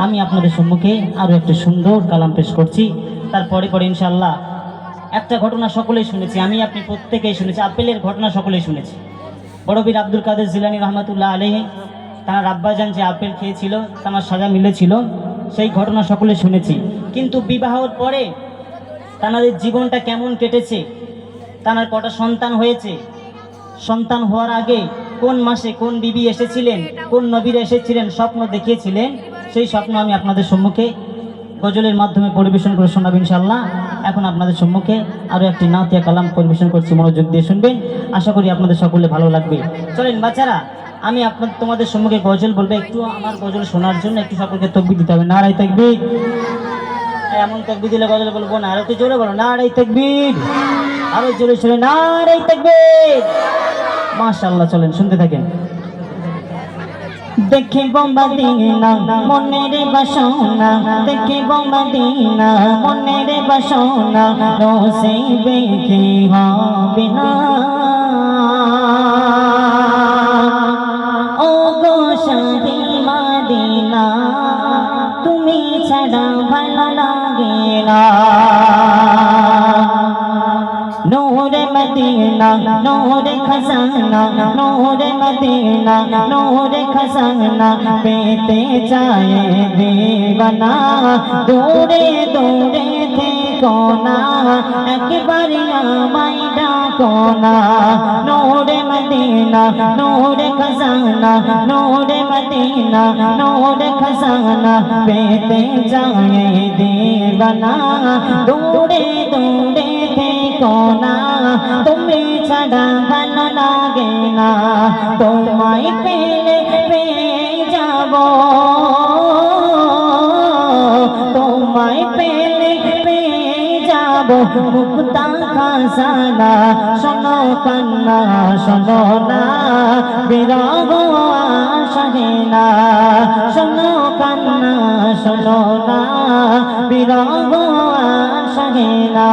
আমি আপনাদের সম্মুখে আরও একটা সুন্দর কালাম পেশ করছি। তারপরে পরে ইনশাআল্লাহ একটা ঘটনা সকলেই শুনেছি, আমি আপনি প্রত্যেকেই শুনেছি, আপেলের ঘটনা সকলেই শুনেছি। বড় বীর আব্দুল কাদের জিলানী রহমাতুল্লাহ আলাইহি, তার আব্বাজান যে আপেল খেয়েছিল তার সাজা মিলেছিল, সেই ঘটনা সকলে শুনেছি। কিন্তু বিবাহর পরে তাদের জীবনটা কেমন কেটেছে, তার কটা সন্তান হয়েছে, সন্তান হওয়ার আগে কোন মাসে কোন বিবি এসেছিলেন, কোন নবীরা এসেছিলেন, স্বপ্ন দেখিয়েছিলেন, সেই স্বপ্ন আমি আপনাদের সম্মুখে গজলের মাধ্যমে পরিবেশন করে শোনাব ইনশাআল্লাহ। এখন আপনাদের সম্মুখে আরও একটি নাতিয়া কালাম পরিবেশন করছি, মনোযোগ দিয়ে শুনবেন, আশা করি আপনাদের সকলে ভালো লাগবে। চলেন বাচ্চারা, আমি তোমাদের সম্মুখে গজল বলবো, একটু আমার গজল শোনার জন্য একটু সকলকে তাকবীর দিতে হবে। নারায়ে তাকবীর। এমন তাকবীর দিলে গজল বলবো না, আরো একটু জোরে বলো নারায়ে তাকবীর, আরো জোরে শুনে নারায়ে তাকবীর। মাশাআল্লাহ, চলেন শুনতে থাকেন। দেখিব মদিনা মনের বাসনা, দেখিব মদিনা মনের বাসনা, নসিবে কি হবে না। ও গো শাহে মদিনা, তুমি ছাড়া ভালো লাগে না। নূরে মদিনা নূরে খজানা, নূরে মদিনা নূরে খজানা, পেতে চায় দেওয়ানা। দূরে দূরে থেকো না, একবার আমায় ডাকো না। নূরে মদিনা নূরে খজানা, নূরে মদিনা নূরে খজানা, পেতে চায় দেওয়ানা। দূরে দূরে থেকো না, তুমি ছাড়া ভালো লাগে না। তোমায় পেলে পেয়ে যাব, তোমায় পেলে পেয়ে যাব মুক্তা খাজানা। শোনো কান্না শোনো না, বিরহ আসে না। শোনো কান্না শোনো না, বিরহ আসে না।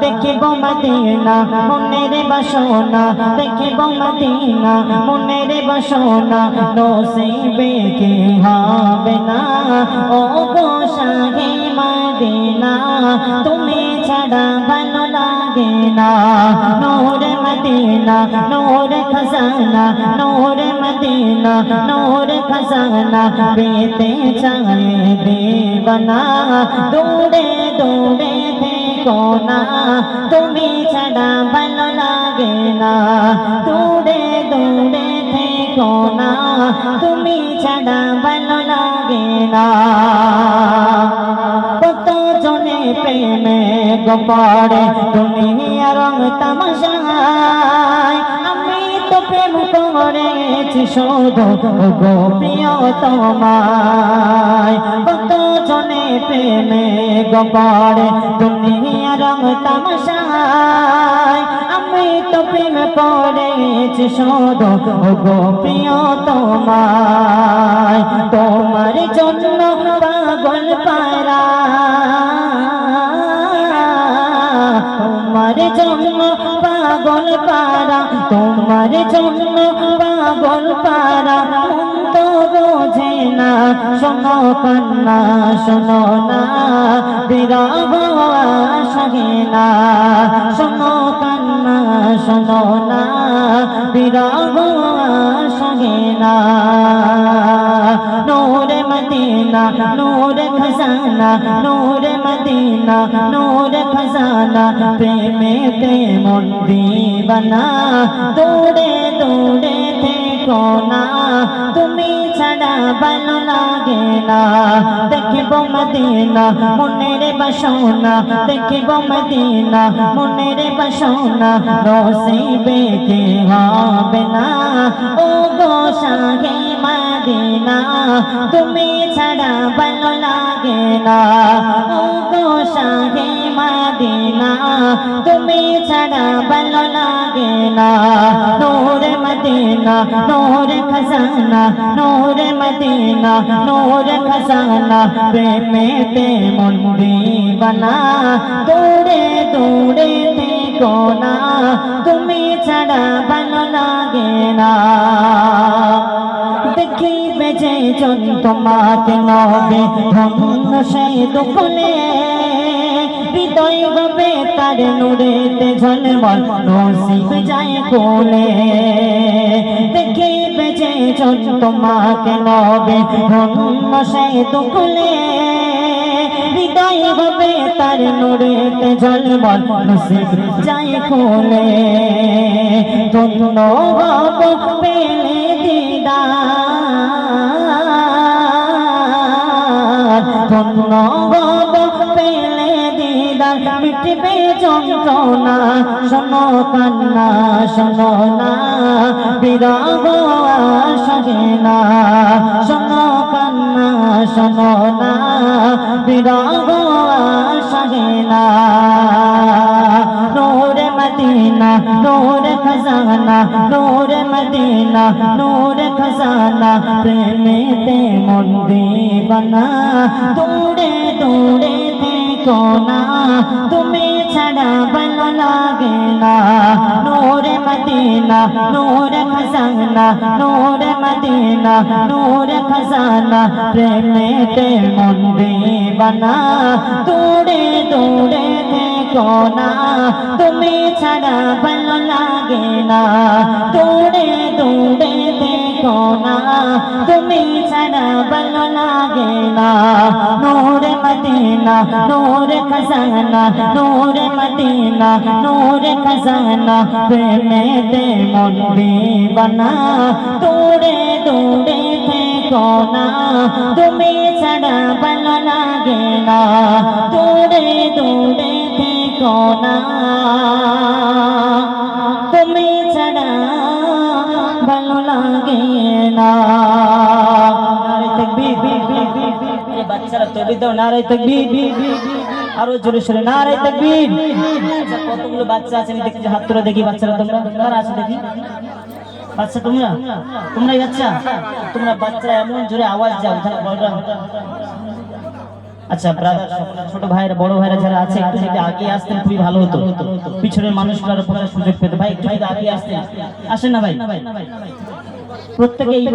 দেখিব মদিনা মনের বাসনা, দেখিব মদিনা মনের বাসনা, নসিবে কি হবে না। ও গো শাহে মদিনা, তুমি ছাড়া ভালো লাগে না। নূরে মদিনা নূরে খজানা, নূরে মদিনা নূরে খজানা, পেতে চায় দেওয়ানা। দূরে দূরে থেকো না, তুমি ছাড়া ভালো লাগে না। দূরে দূরে থেকো না, তুমি ছাড়া ভালো লাগে না। কত জনে প্রেমে গোপরে দুনিয়া রং তামাশায়, আমি তো প্রেম করেছি শুধু গো প্রিয়তমায়। কত জনে প্রেমে গোপরে দুনিয়া রং তামাশায়, আমি তো প্রেম করেছি শুধু গো প্রিয়তমায়। তোমার জন্য পাগল পারা, তোমার জন্য পাগল পারা, তোমার জন্য পাগল পারা, মন তো বোঝে না। শোনো কান্না শোনো না, বিরহ আসে না। শোনো কান্না শোনো না, বিরহ আসে না। নূরে মদিনা নূরে খজানা, নূরে মদিনা নূরে খজানা, প্রেমেতে মন দিবানা। দূরে দূরে থেকো না, তুমি ছাড়া ভালো লাগে না। দেখিব মদিনা মনের বাসনা, দেখিব মদিনা মনের বাসনা, নসিবে কি হবে না। ও গো শাহে মদিনা, তুমি ছাড়া ভালো লাগে না। ও গো শাহে মদিনা, তুমি ছাড়া ভালো লাগে না। নূরে মদিনা নূরে খজানা, নূরে মদিনা নূরে খজানা, প্রেমেতে মন দিবানা। দূরে দূরে থেকো না, তুমি ছাড়া ভালো লাগে না। দেখিবে বেজে জন তোমাকে নবে ধন্য সেই দুকুলে হৃদয় গবে তার নূরেতে ঝলমল নসিব যায় কোলে দেখে বেজে জন তোমাকে নবে ধন্য সেই দুকুলে হৃদয় গবে তার নূরেতে ঝলমল নসিব যায় কোলে ধন্য গব পেলে দিদার ধন্য গব পেলে দিদার মিটবে যন্ত্রণা শোনো কান্না শোনো না বিরহ আসে না শোনো কান্না শোনো না বিরহ আসে না নূরে মদিনা নূরে খজানা নূরে মদিনা নূরে খজানা প্রেমেতে মন দিবানা দূরে দূরে দেখো না তুমি ছাড়া ভালো লাগে না নূরে মদিনা নূরে খজানা নূরে মদিনা নূরে খজানা প্রেমেতে মন দিবানা দূরে দূরে দেখো না তুমি ছাড়া ভালো লাগে না দূরে দূরে দেখো না তুমি ছাড়া ভালো লাগে না নূরে মদিনা নূরে খজানা নূরে মদিনা নূরে খজানা প্রেমেতে মন দিবানা দূরে দূরে দেখো না তুমি ছাড়া ভালো লাগে না দূরে দূরে দেখো না তুমি ছাড়া ভালো লাগে না নারে তাকবীর এই বাচ্চারা তকবীর দাও নারে তাকবীর আরো জোরে সোরে নারে তাকবীর আচ্ছা কতগুলো বাচ্চা আছে দেখি হাত তুলে দেখি বাচ্চারা তোমরা কারা আছে দেখি বাচ্চা তোমরাই বাচ্চা তোমরা বাচ্চারা এমন জোরে আওয়াজ দাও আচ্ছা ব্রাদার ছোট ভাইরা বড় ভাইরা যারা আছে একটু যদি আগে আসতেন খুবই ভালো হতো পিছনের মানুষগুলোর পড়ার সুযোগ পেতে ভাই একটু যদি আগে আসতেন আসেন না ভাই প্রত্যেকে এই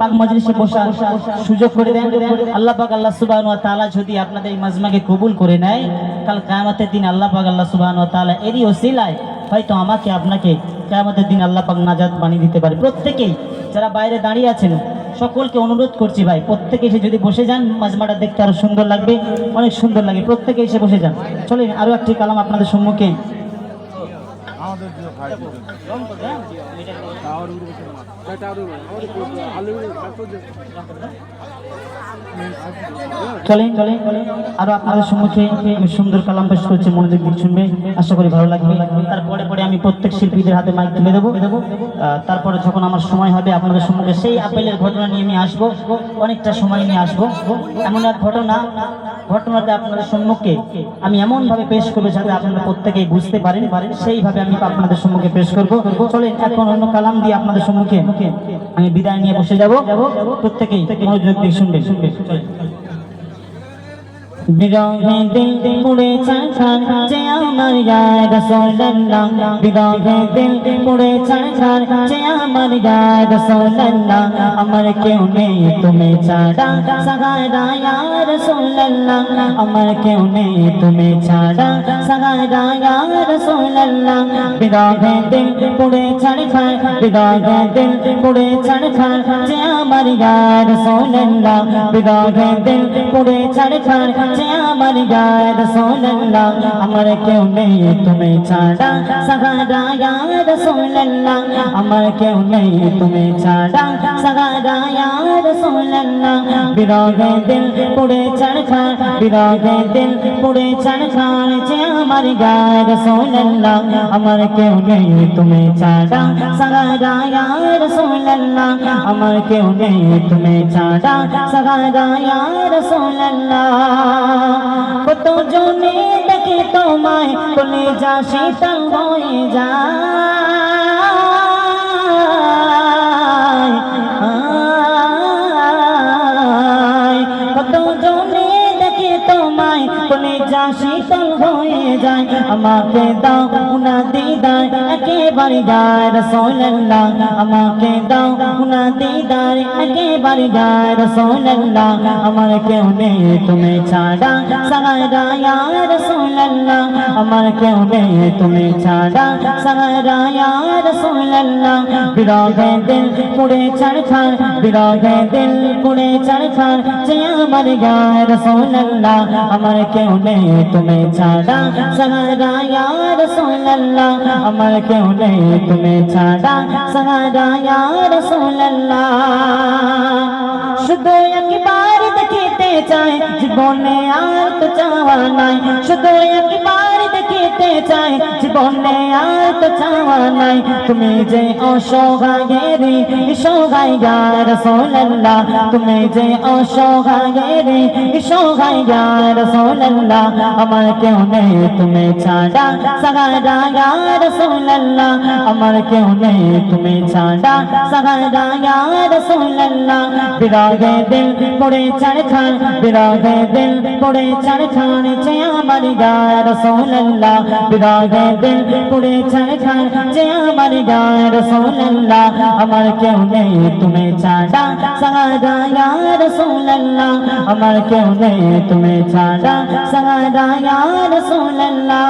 পাক মজলিসে বসার সুযোগ করে দেন আল্লাহ পাক আল্লাহ সুবহানাহু ওয়া তাআলা যদি আপনাদের এই মাজমাকে কবুল করে নেয় কাল কিয়ামতের দিন আল্লাহ পাক আল্লাহ সুবহানাহু ওয়া তাআলা এরই ওসিলায় হয়তো আমাকে আপনাকে কিয়ামতের দিন আল্লাহ পাক নাজাত বানিয়ে দিতে পারে প্রত্যেকেই যারা বাইরে দাঁড়িয়ে আছেন সকলকে অনুরোধ করছি ভাই প্রত্যেকে এসে যদি বসে যান মাজমাটা দেখতে আরো সুন্দর লাগবে অনেক সুন্দর লাগে প্রত্যেকে এসে বসে যান চলেন আরো একটি কালাম আপনাদের সম্মুখে চলেন চলেন আরো আপনাদের সম্মুখে আমি সুন্দর কালাম পেশ করছি মনোযোগ দিয়ে শুনবে আশা করি ভালো লাগবে তারপরে পরে আমি প্রত্যেক শিল্পীদের হাতে মাইক তুলে দেবো তারপরে যখন আমার সময় হবে আপনাদের সম্মুখে সেই আপেলের ঘটনা নিয়ে আমি আসবো অনেকটা সময় নিয়ে আসবো এমন এক ঘটনাতে আপনাদের সম্মুখে আমি এমন ভাবে পেশ করবো যাতে আপনারা প্রত্যেকেই বুঝতে পারেন সেইভাবে আমি আপনাদের সম্মুখে পেশ করবো চলেন এখন অন্য কালাম দিয়ে আপনাদের সম্মুখে আমি বিদায় নিয়ে বসে যাব প্রত্যেকেই মনোযোগ দিয়ে শুনবে বিরহে দিল পুড়ে ছাড় যে আমার গায়ে রাসূলুল্লাহ বিরহে দিল পুড়ে ছাড় যে আমার গায়ে রাসূলুল্লাহ আমার কেউ নেই তুমি ছাড়া সাগারা ইয়া রাসূলুল্লাহ আমার কেউ নেই তুমি ছাড়া সাগারা ইয়া রাসূলুল্লাহ বিরহে দিল পুড়ে ছাড় বিরহে দিল পুড়ে ছাড় যে আমার গায়ে রাসূলুল্লাহ বিরহে দিল পুড়ে ছাড় যে আমার গায়ে রাসূলুল্লাহ আমার কেউ নেই তুমি ছাড়া সাগারা ইয়া রাসূলুল্লাহ আমার কেউ নেই তুমি ছাড়া সাগারা ইয়া রাসূলুল্লাহ বিরহে দিল পুড়ে ছাড় বিরহে দিল পুড়ে ছাড় যে আমার গায়ে রাসূলুল্লাহ আমার কেউ নেই তুমি ছাড়া সাগারা ইয়া রাসূলুল্লাহ আমার কেউ নেই তুমি ছাড়া সাগারা ইয়া রাসূলুল্লাহ কত জনে দেখে তোমায় কলেজা শীতল হয়ে যায় কত জনে দেখে তোমায় কলেজা শীতল হয়ে যায় আমাকে দাও না দিদার একেবারে গায় রাসূলুল্লাহ আমাকে দাও না দিদার একেবারে গায় রাসূলুল্লাহ আমার কেউ নেই তুমি ছাড়া সাহারা ইয়া রাসূলুল্লাহ আমার কেউ নেই তুমি ছাড়া সাহারা ইয়া রাসূলুল্লাহ বিরহে দিল পুড়ে ছাড়খার বিরহে দিল পুড়ে ছাড়খার যে আমার গায় রাসূলুল্লাহ আমার কেউ নেই তুমি ছাড়া সাহারা ইয়া রাসূলুল্লাহ আমার কেউ নেই তুমি ছাড়া সাহারা ইয়া রাসূলুল্লাহ শুধু একবার দেখিতে চাই জীবনে আর তো চাওয়া নাই শুধু একবার দেখিতে চাই জীবনে আর তো চাওয়া নাই তুমি যে অসহায়েরি সহায় ইয়া রাসূলুল্লাহ তুমি যে অসহায়েরি সহায় ইয়া রাসূলুল্লাহ আমার কেউ নেই তুমি ছাড়া সাহারা ইয়া রাসূলুল্লাহ আমার কেউ নেই তুমি ছাড়া সাহারা ইয়া রাসূলুল্লাহ বিরহে দিল পড়ে ছাড়খান বিরহে দিল পড়ে ছাড়খান যে আমার ইয়া রাসূলুল্লাহ বিরহে দিল পড়ে ছাড়খান যে আমার ইয়া রাসূলুল্লাহ আমার কেউ নেই তুমি ছাড়া সাহারা ইয়া রাসূলুল্লাহ আমার কেউ নেই তুমি ছাড়া সাহারা ইয়া রাসূলুল্লাহ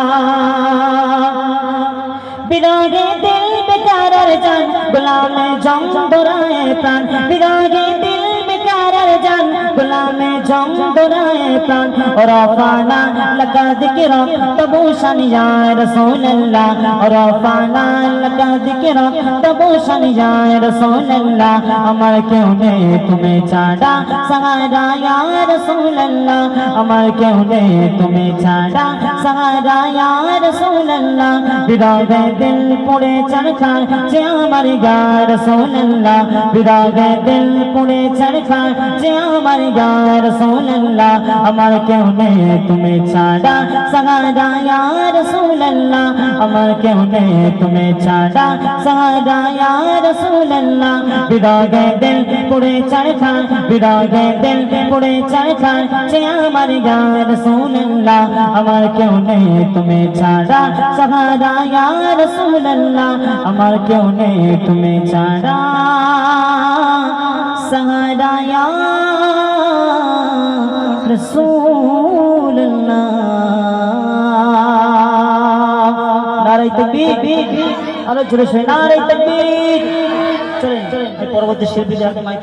বিরহে দিল বেকারার জান গোলামে জং দরায়ে প্রাণ বিরহে দিল বেকারার জান গোলামে জং দরায়ে প্রাণ রফানা লাকা যিকরা তবু শান ইয়া রাসূলুল্লাহ রফানা লাকা যিকরা তবু শান ইয়া রাসূলুল্লাহ আমার কেউ নেই তুমি ছাড়া সাহারা ইয়া রাসূলুল্লাহ আমার কেউ নেই তুমি ছাড়া সাহারা ইয়া রাসূলুল্লাহ বিরহে দিল পুড়ে ছাড়খার যে আমার ইয়া রাসূলুল্লাহ বিরহে দিল পুড়ে ছাড়খার যে আমার ইয়া রাসূলুল্লাহ আমার কেউ নেই তুমি ছাড়া সাহারা ইয়া রাসূলুল্লাহ আমার কেউ নেই তুমি ছাড়া সাহারা ইয়া রাসূলুল্লাহ বিরহে দিল পুড়ে ছাড়খার বিরহে দিল পুড়ে ছাড়খার যে আমার ইয়া রাসূলুল্লাহ আমার কেউ নেই তুমি ছাড়া সাহারা ইয়া রাসূলুল্লাহ আমার কেউ নেই তুমি ছাড়া সাহারা ইয়া রাসূলুল্লাহ নারে তাকবীর আরো জোরে নারে তাকবীর চলেন পরবর্তী শিল্পী যাকে মাইক